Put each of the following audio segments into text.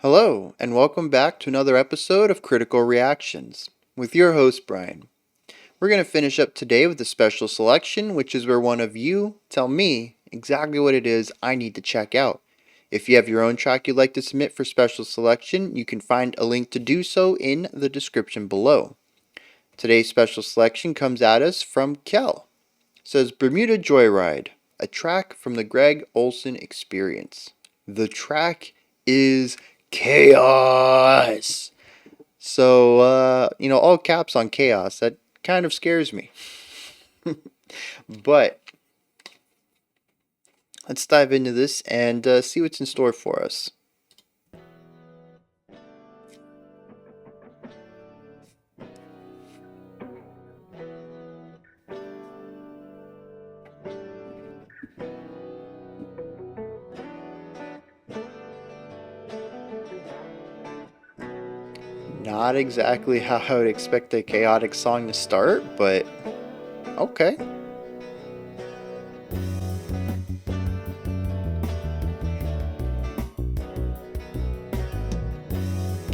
Hello, and welcome back to another episode of Critical Reactions with your host, Bryan. We're going to finish up today with a special selection, which is where one of you tell me exactly what it is I need to check out. If you have your own track you'd like to submit for special selection, you can find a link to do so in the description below. Today's special selection comes at us from Kel. It says Bermuda Joyride, a track from the Greg Olsen Experience. The track is chaos. So, all caps on chaos. That kind of scares me. But let's dive into this and see what's in store for us. Not exactly how I would expect a chaotic song to start, but okay.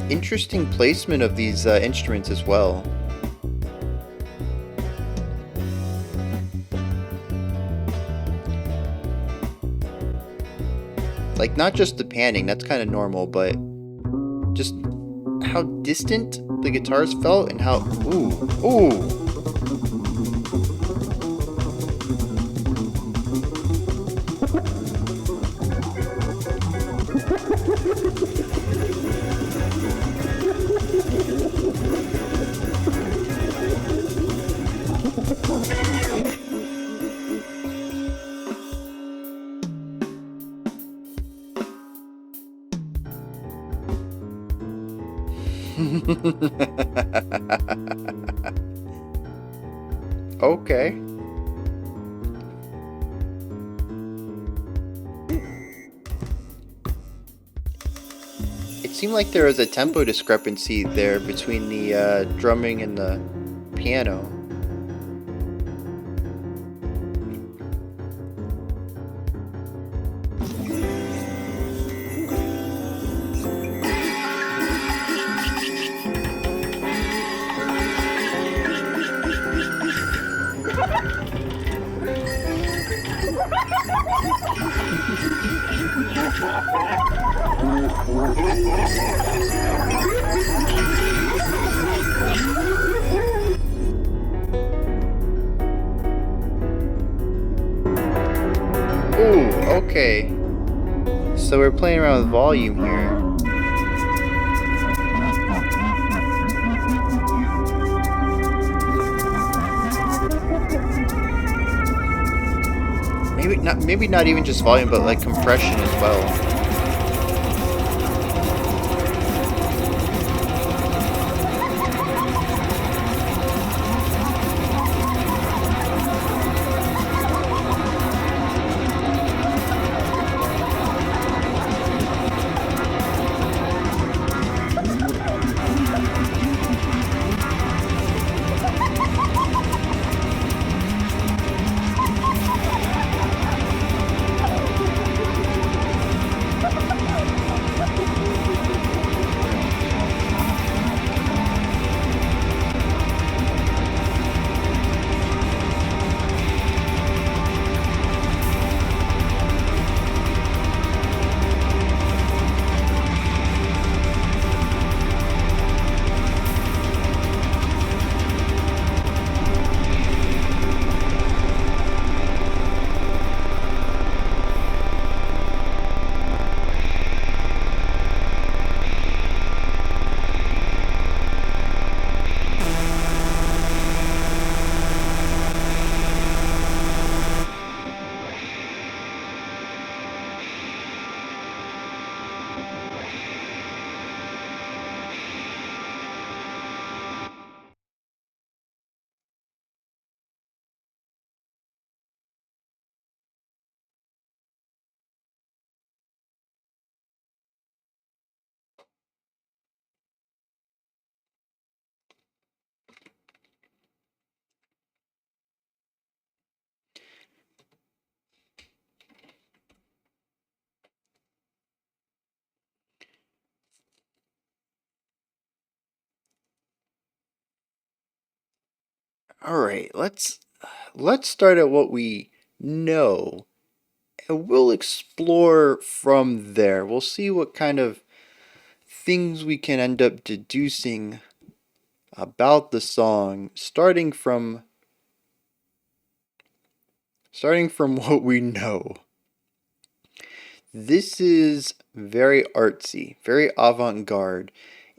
Interesting placement of these instruments as well. Like, not just the panning, that's kind of normal, but just how distant the guitars felt and how, ooh. Okay. It seemed like there was a tempo discrepancy there between the drumming and the piano. Ooh, okay. So we're playing around with volume here. Maybe not even just volume, but like compression as well. All right, let's start at what we know, and we'll explore from there. We'll see what kind of things we can end up deducing about the song, starting from what we know. This is very artsy, very avant-garde.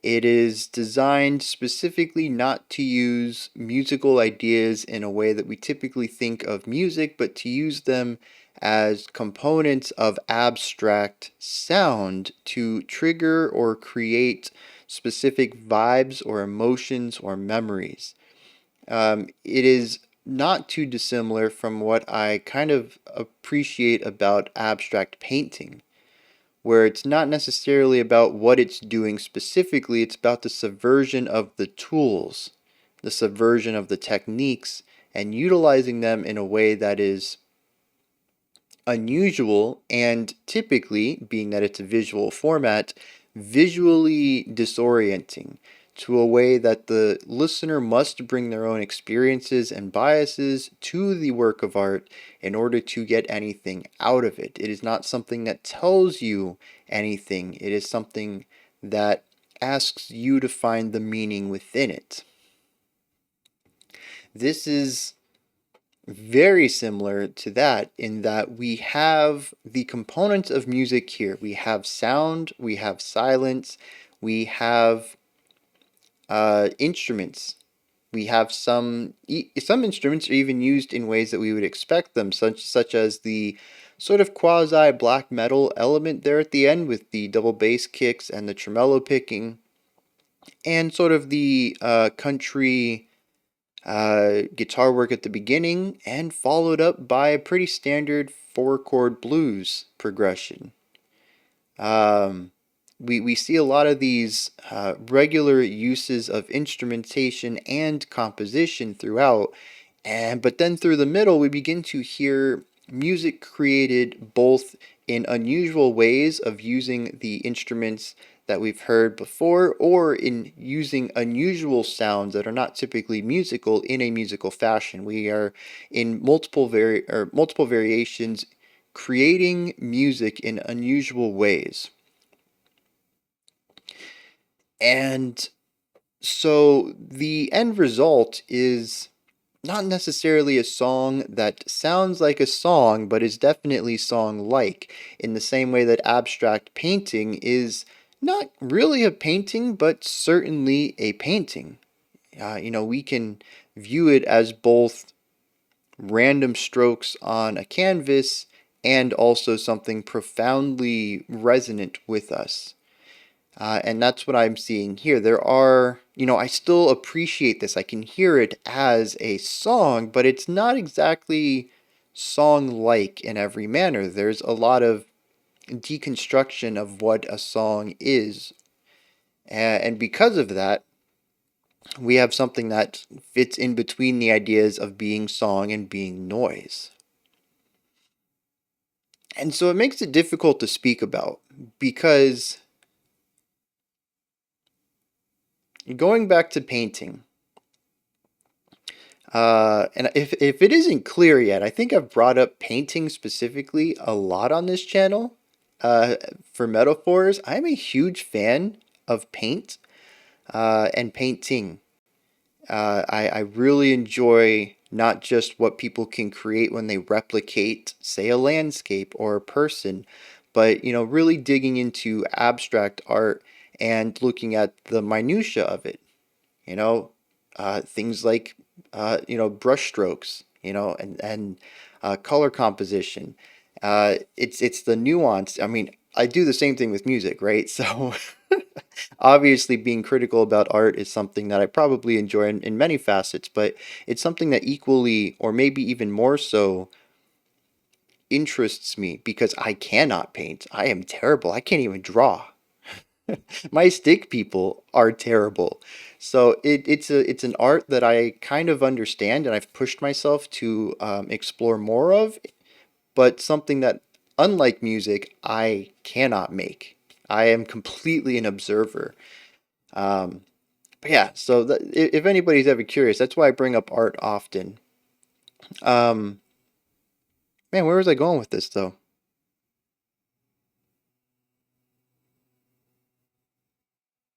It is designed specifically not to use musical ideas in a way that we typically think of music, but to use them as components of abstract sound to trigger or create specific vibes or emotions or memories. It is not too dissimilar from what I kind of appreciate about abstract painting, where it's not necessarily about what it's doing specifically, it's about the subversion of the tools, the subversion of the techniques, and utilizing them in a way that is unusual and typically, being that it's a visual format, visually disorienting to a way that the listener must bring their own experiences and biases to the work of art in order to get anything out of it. It is not something that tells you anything, it is something that asks you to find the meaning within it. This is very similar to that in that we have the components of music here. We have sound, we have silence, we have instruments. We have some instruments are even used in ways that we would expect them, such as the sort of quasi black metal element there at the end with the double bass kicks and the tremolo picking, and sort of the country guitar work at the beginning, and followed up by a pretty standard four chord blues progression. Um, we see a lot of these regular uses of instrumentation and composition throughout, and but then through the middle we begin to hear music created both in unusual ways of using the instruments that we've heard before, or in using unusual sounds that are not typically musical in a musical fashion. We are in multiple variations creating music in unusual ways. And so the end result is not necessarily a song that sounds like a song, but is definitely song-like, in the same way that abstract painting is not really a painting, but certainly a painting. We can view it as both random strokes on a canvas and also something profoundly resonant with us. And that's what I'm seeing here. I still appreciate this. I can hear it as a song, but it's not exactly song-like in every manner. There's a lot of deconstruction of what a song is. And because of that, we have something that fits in between the ideas of being song and being noise. And so it makes it difficult to speak about because going back to painting, and if it isn't clear yet, I think I've brought up painting specifically a lot on this channel. For metaphors, I'm a huge fan of paint and painting. I really enjoy not just what people can create when they replicate, say, a landscape or a person, but really digging into abstract art and looking at the minutia of it. you know, things like brush strokes, and color composition. It's the nuance. I mean, I do the same thing with music, right? So obviously, being critical about art is something that I probably enjoy in many facets, but it's something that equally, or maybe even more so, interests me because I cannot paint. I am terrible. I can't even draw. My stick people are terrible. So it's an art that I kind of understand and I've pushed myself to explore more of, but something that, unlike music, I cannot make. I am completely an observer. Um, But yeah, so if anybody's ever curious, that's why I bring up art often. Um, Man, where was I going with this though?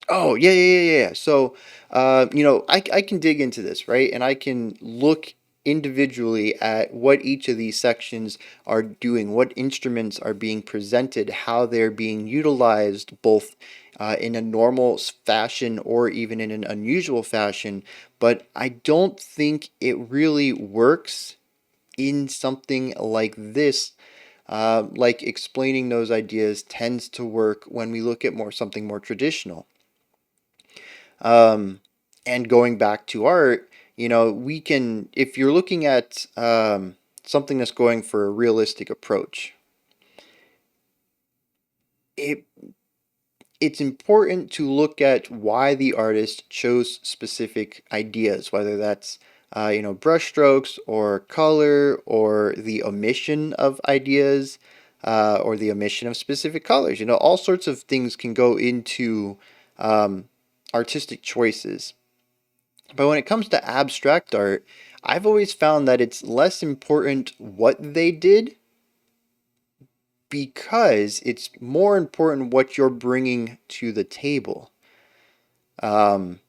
Oh, yeah, yeah, yeah, yeah. So, I can dig into this, right? And I can look individually at what each of these sections are doing, what instruments are being presented, how they're being utilized, both in a normal fashion or even in an unusual fashion. But I don't think it really works in something like this. Like explaining those ideas tends to work when we look at more something more traditional. Um, and going back to art, we can, if you're looking at something that's going for a realistic approach, it it's important to look at why the artist chose specific ideas, whether that's brushstrokes or color or the omission of ideas or the omission of specific colors. All sorts of things can go into um, artistic choices. But when it comes to abstract art, I've always found that it's less important what they did because it's more important what you're bringing to the table. Um,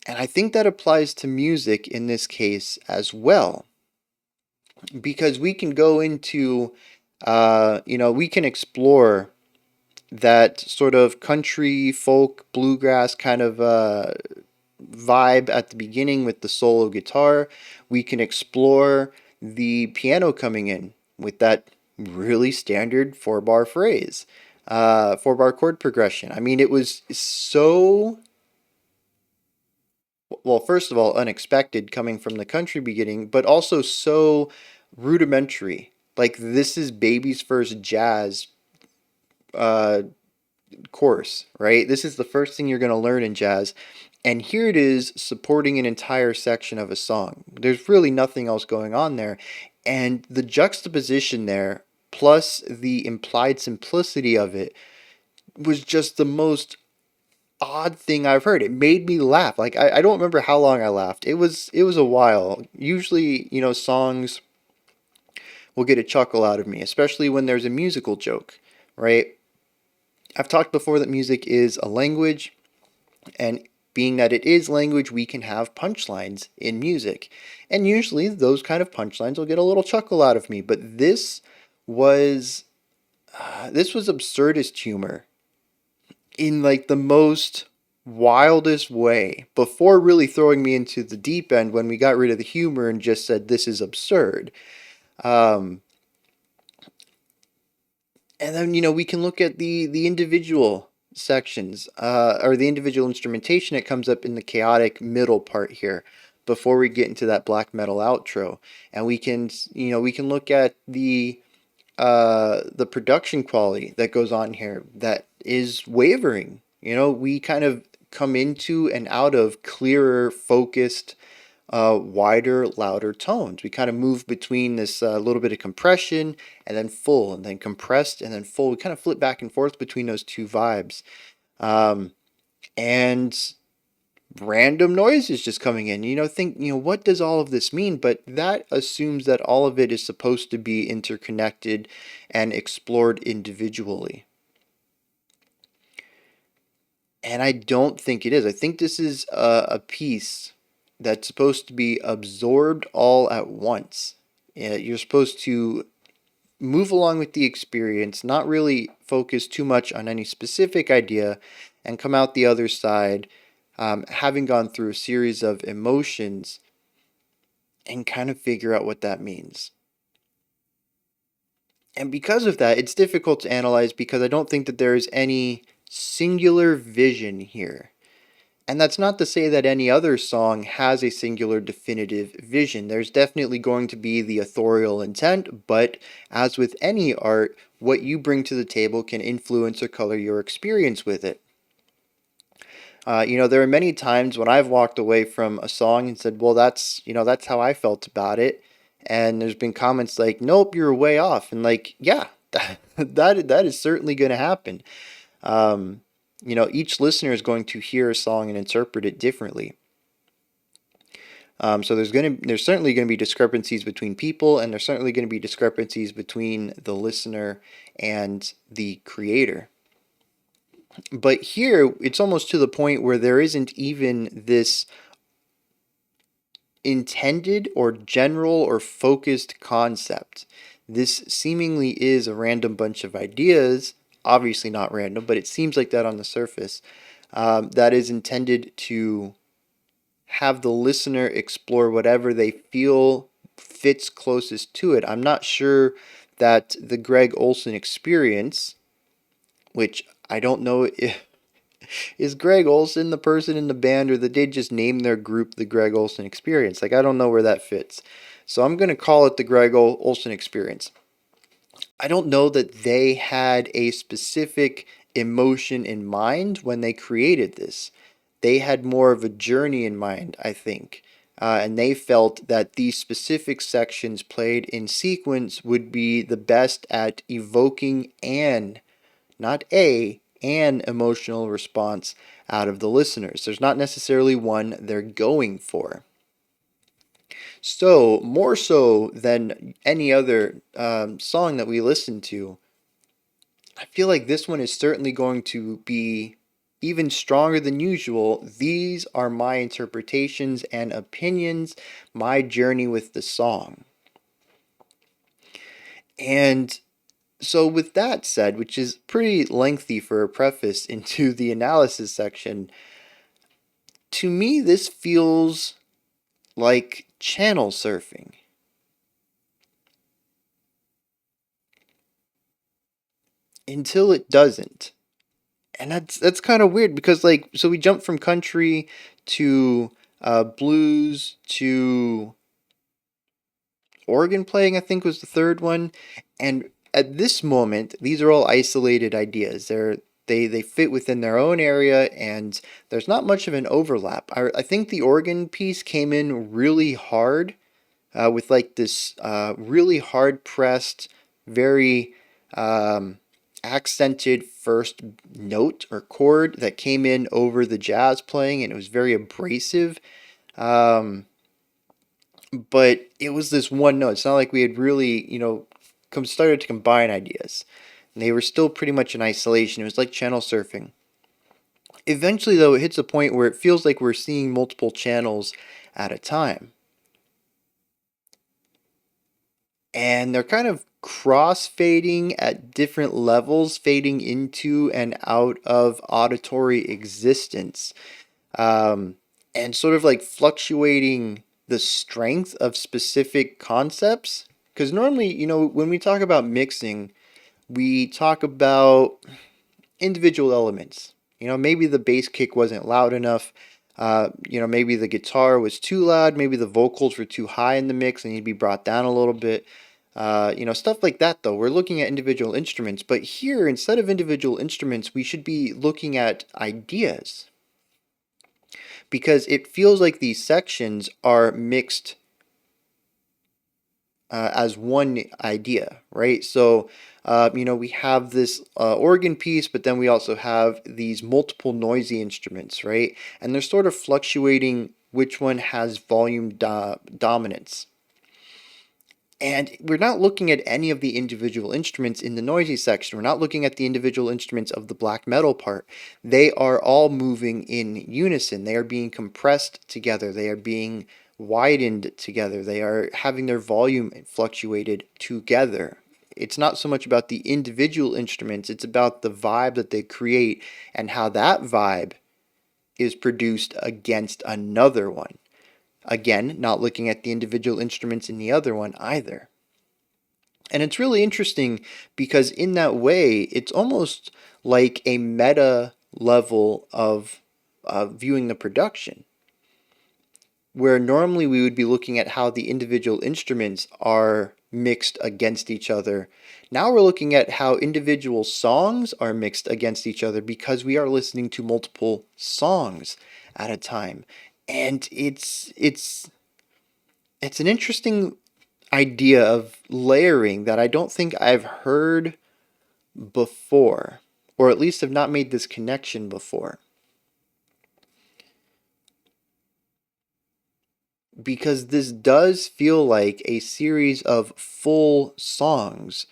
and I think that applies to music in this case as well, because we can go into, we can explore that sort of country, folk, bluegrass kind of vibe at the beginning with the solo guitar. We can explore the piano coming in with that really standard 4 bar phrase, 4 bar chord progression. I mean, it was so, well, first of all, unexpected coming from the country beginning, but also so rudimentary. Like, this is baby's first jazz uh, course, right? This is the first thing you're going to learn in jazz. And here it is supporting an entire section of a song. There's really nothing else going on there. And the juxtaposition there, plus the implied simplicity of it, was just the most odd thing I've heard. It made me laugh. Like I don't remember how long I laughed. It was a while. Usually, songs will get a chuckle out of me, especially when there's a musical joke, right? I've talked before that music is a language, and being that it is language, we can have punchlines in music. And usually those kind of punchlines will get a little chuckle out of me. But was this was absurdist humor in like the most wildest way before really throwing me into the deep end when we got rid of the humor and just said this is absurd. Um, and then we can look at the individual sections or the individual instrumentation that comes up in the chaotic middle part here before we get into that black metal outro, and we can look at the production quality that goes on here that is wavering. We kind of come into and out of clearer, focused, wider, louder tones. We kind of move between this little bit of compression and then full, and then compressed and then full. We kind of flip back and forth between those two vibes. Um, and random noises just coming in. What does all of this mean? But that assumes that all of it is supposed to be interconnected and explored individually. And I don't think it is. I think this is a piece that's supposed to be absorbed all at once. You're supposed to move along with the experience, not really focus too much on any specific idea, and come out the other side having gone through a series of emotions and kind of figure out what that means. And because of that, it's difficult to analyze because I don't think that there is any singular vision here. And that's not to say that any other song has a singular definitive vision. There's definitely going to be the authorial intent, but as with any art, what you bring to the table can influence or color your experience with it. There are many times when I've walked away from a song and said, well, that's how I felt about it. And there's been comments like, nope, you're way off. And like, yeah, that is certainly going to happen. Um, each listener is going to hear a song and interpret it differently. So there's certainly going to be discrepancies between people, and there's certainly going to be discrepancies between the listener and the creator. But here, it's almost to the point where there isn't even this intended or general or focused concept. This seemingly is a random bunch of ideas, obviously not random, but it seems like that on the surface, that is intended to have the listener explore whatever they feel fits closest to it. I'm not sure that the Greg Olsen experience, which I don't know if is Greg Olsen the person in the band, or did they just name their group the Greg Olsen Experience? Like, I don't know where that fits. So I'm going to call it the Greg Olsen Experience. I don't know that they had a specific emotion in mind when they created this. They had more of a journey in mind, I think. And they felt that these specific sections played in sequence would be the best at evoking not an emotional response out of the listeners. There's not necessarily one they're going for. So, more so than any other song that we listen to, I feel like this one is certainly going to be even stronger than usual. These are my interpretations and opinions, my journey with the song. And so, with that said, which is pretty lengthy for a preface into the analysis section, to me, this feels like channel surfing until it doesn't. And that's kind of weird because, like, so we jump from country to blues to organ playing, I think was the third one. And at this moment, these are all isolated ideas. They fit within their own area, and there's not much of an overlap. I think the organ piece came in really hard, with like this really hard pressed, very accented first note or chord that came in over the jazz playing, and it was very abrasive. Um, but it was this one note. It's not like we had really, started to combine ideas. And they were still pretty much in isolation. It was like channel surfing. Eventually, though, it hits a point where it feels like we're seeing multiple channels at a time. And they're kind of cross fading at different levels, fading into and out of auditory existence, and sort of like fluctuating the strength of specific concepts. Because normally, when we talk about mixing, we talk about individual elements. Maybe the bass kick wasn't loud enough. Maybe the guitar was too loud. Maybe the vocals were too high in the mix and need to be brought down a little bit. Stuff like that, though. We're looking at individual instruments. But here, instead of individual instruments, we should be looking at ideas. Because it feels like these sections are mixed as one idea, right? So, we have this organ piece, but then we also have these multiple noisy instruments, right? And they're sort of fluctuating which one has volume dominance. And we're not looking at any of the individual instruments in the noisy section. We're not looking at the individual instruments of the black metal part. They are all moving in unison. They are being compressed together. They are being widened together. They are having their volume fluctuated together. It's not so much about the individual instruments, it's about the vibe that they create and how that vibe is produced against another one. Again, not looking at the individual instruments in the other one either. And it's really interesting because in that way, it's almost like a meta level of viewing the production, where normally we would be looking at how the individual instruments are mixed against each other. Now we're looking at how individual songs are mixed against each other because we are listening to multiple songs at a time. And it's an interesting idea of layering that I don't think I've heard before. or at least have not made this connection before. Because this does feel like a series of full songs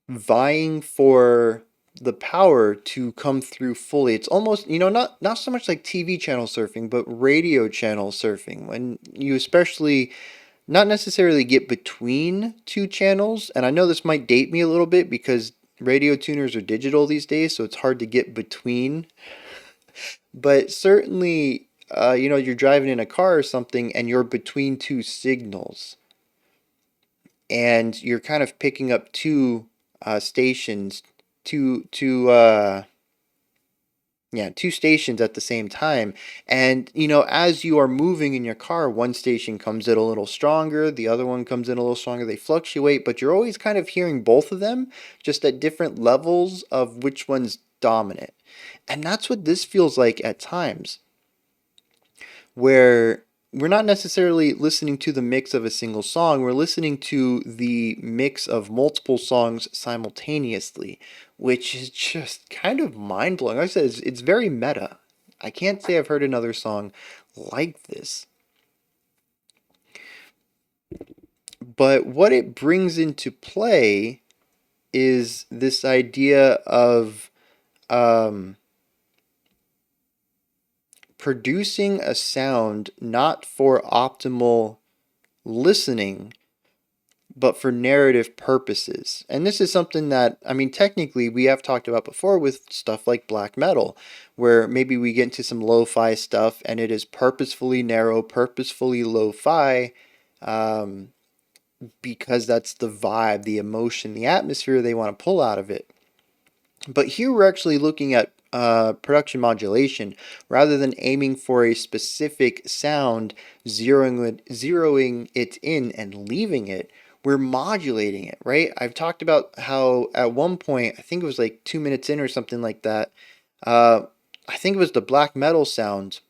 vying for the power to come through fully. It's almost, not so much like TV channel surfing, but radio channel surfing. When you especially not necessarily get between two channels, and I know this might date me a little bit because radio tuners are digital these days, so it's hard to get between. But certainly, you're driving in a car or something and you're between two signals and you're kind of picking up two stations, two yeah, two stations at the same time. And as you are moving in your car, one station comes in a little stronger, the other one comes in a little stronger. They fluctuate, but you're always kind of hearing both of them, just at different levels of which one's dominant. And that's what this feels like at times, where we're not necessarily listening to the mix of a single song, we're listening to the mix of multiple songs simultaneously, which is just kind of mind blowing. Like I said, it's very meta. I can't say I've heard another song like this. But what it brings into play is this idea of um, producing a sound not for optimal listening, but for narrative purposes. And this is something that, I mean, technically we have talked about before with stuff like black metal, where maybe we get into some lo-fi stuff and it is purposefully narrow, purposefully lo-fi, um, because that's the vibe, the emotion, the atmosphere they want to pull out of it. But here we're actually looking at production modulation rather than aiming for a specific sound, zeroing it in and leaving it. We're modulating it, right? I've talked about how at one point, I think it was like 2 minutes in or something like that, uh, I think it was the black metal sound,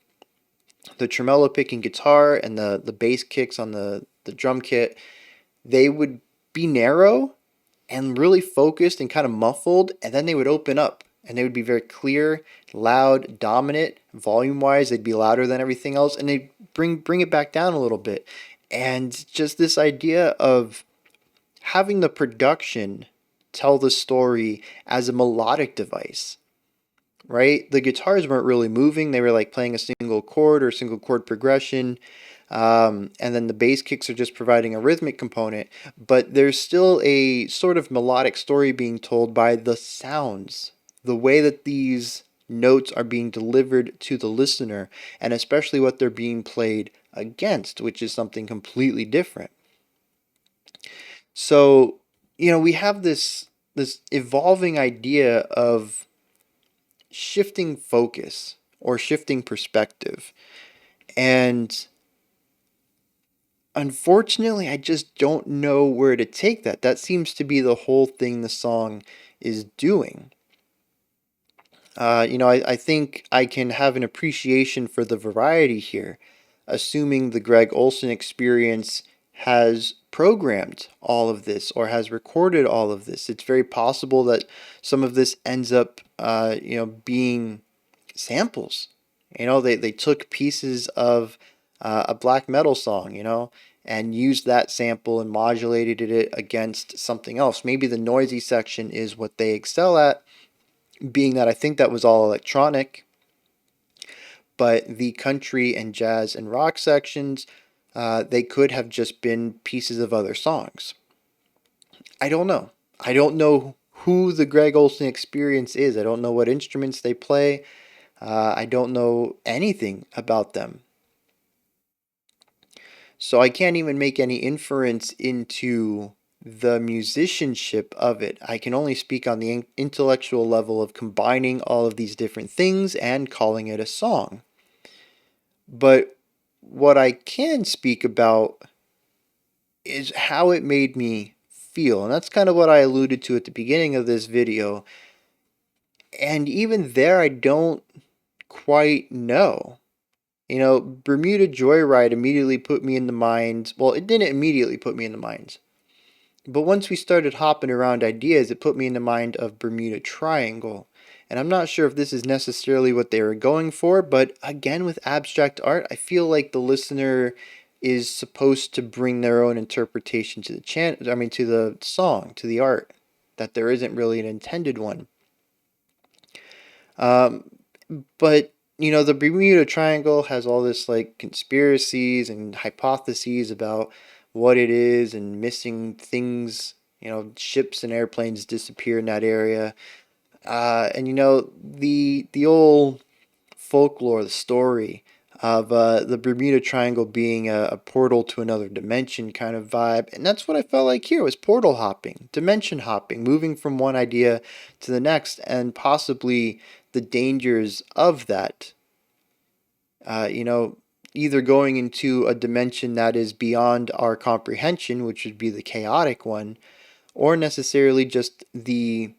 the tremolo picking guitar and the bass kicks on the drum kit, they would be narrow and really focused and kind of muffled, and then they would open up and they would be very clear, loud, dominant, volume wise. They'd be louder than everything else, and they'd bring it back down a little bit. And just this idea of having the production tell the story as a melodic device, right? The guitars weren't really moving, they were like playing a single chord or single chord progression. And then the bass kicks are just providing a rhythmic component, but there's still a sort of melodic story being told by the sounds, the way that these notes are being delivered to the listener, and especially what they're being played against, which is something completely different. So, we have this evolving idea of shifting focus or shifting perspective. And unfortunately, I just don't know where to take that. That seems to be the whole thing the song is doing. I think I can have an appreciation for the variety here, assuming the Greg Olsen experience has programmed all of this or has recorded all of this. It's very possible that some of this ends up, being samples. They took pieces of a black metal song, and used that sample and modulated it against something else. Maybe the noisy section is what they excel at, being that I think that was all electronic, but the country and jazz and rock sections, they could have just been pieces of other songs. I don't know. I don't know who the Greg Olsen experience is. I don't know what instruments they play. I don't know anything about them. So I can't even make any inference into the musicianship of it. I can only speak on the intellectual level of combining all of these different things and calling it a song. But what I can speak about is how it made me feel. And that's kind of what I alluded to at the beginning of this video. And even there, I don't quite know. Bermuda Joyride immediately put me in the mind. Well, it didn't immediately put me in the mind. But once we started hopping around ideas, it put me in the mind of Bermuda Triangle. And I'm not sure if this is necessarily what they were going for, but again, with abstract art, I feel like the listener is supposed to bring their own interpretation to the to the song, to the art, that there isn't really an intended one. Um, but the Bermuda Triangle has all this like conspiracies and hypotheses about what it is and missing things. Ships and airplanes disappear in that area. And the old folklore, the story of the Bermuda Triangle being a portal to another dimension kind of vibe. And that's what I felt like here was portal hopping, dimension hopping, moving from one idea to the next, and possibly the dangers of that. Uh, you know, Either going into a dimension that is beyond our comprehension, which would be the chaotic one, or necessarily just the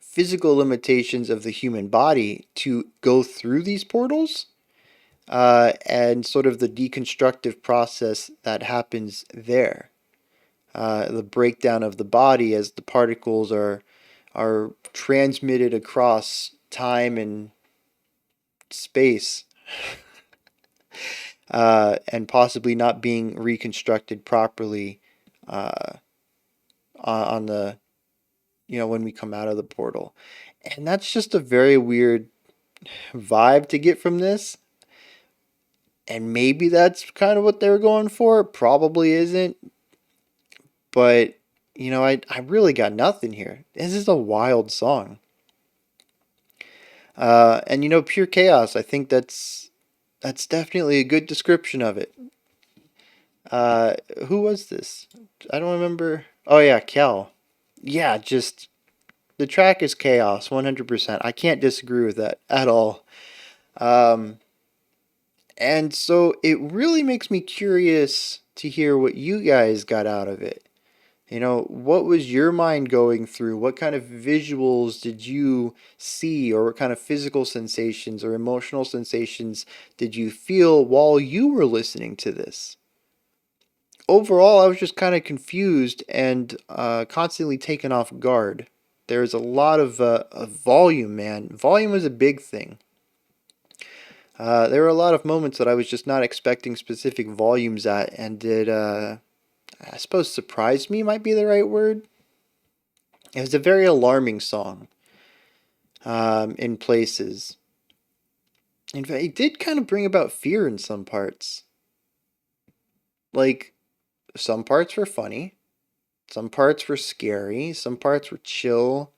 physical limitations of the human body to go through these portals, and sort of the deconstructive process that happens there. The breakdown of the body as the particles are transmitted across time and space, and possibly not being reconstructed properly uh, on the when we come out of the portal. And that's just a very weird vibe to get from this. And maybe that's kind of what they were going for. Probably isn't. But, I really got nothing here. This is a wild song. And, pure chaos. I think that's definitely a good description of it. Uh, who was this? I don't remember. Oh, yeah, Kel. Yeah, just the track is chaos, 100%. I can't disagree with that at all. Um, and so it really makes me curious to hear what you guys got out of it. What was your mind going through? What kind of visuals did you see, or what kind of physical sensations or emotional sensations did you feel while you were listening to this? Overall, I was just kind of confused and constantly taken off guard. There's a lot of volume, man. Volume was a big thing. There were a lot of moments that I was just not expecting specific volumes at, and it, I suppose, surprised me might be the right word. It was a very alarming song in places. In fact, it did kind of bring about fear in some parts. Like, some parts were funny, some parts were scary, some parts were chill.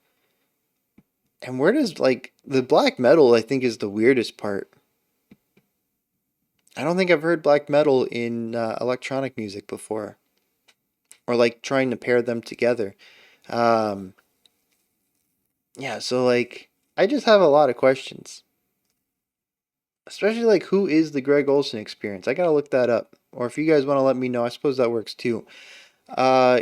And where does, like, the black metal, I think, is the weirdest part. I don't think I've heard black metal in electronic music before, or like trying to pair them together. Um, yeah, so like, I just have a lot of questions. Especially like, who is the Greg Olsen experience? I gotta look that up. Or if you guys want to let me know, I suppose that works too. I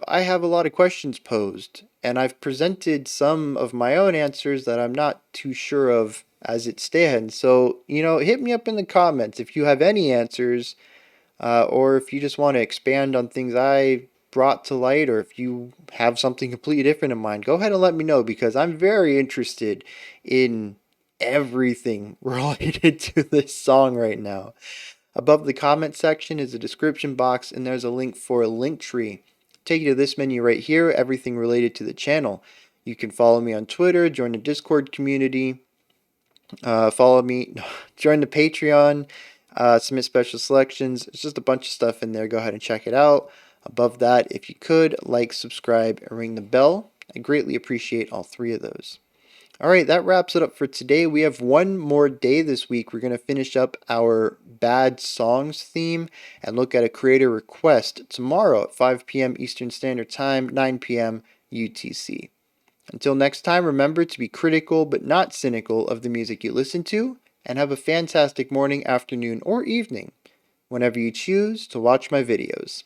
have a lot of questions posed, and I've presented some of my own answers that I'm not too sure of as it stands. So, hit me up in the comments if you have any answers, or if you just want to expand on things I brought to light, or if you have something completely different in mind. Go ahead and let me know, because I'm very interested in everything related to this song right now. Above the comment section is a description box, and there's a link for a link tree. Take you to this menu right here, everything related to the channel. You can follow me on Twitter, join the Discord community, follow me, join the Patreon, submit special selections. It's just a bunch of stuff in there. Go ahead and check it out. Above that, if you could, like, subscribe, and ring the bell. I greatly appreciate all three of those. All right, that wraps it up for today. We have one more day this week. We're going to finish up our bad songs theme and look at a creator request tomorrow at 5 p.m. Eastern Standard Time, 9 p.m. UTC. Until next time, remember to be critical but not cynical of the music you listen to, and have a fantastic morning, afternoon, or evening whenever you choose to watch my videos.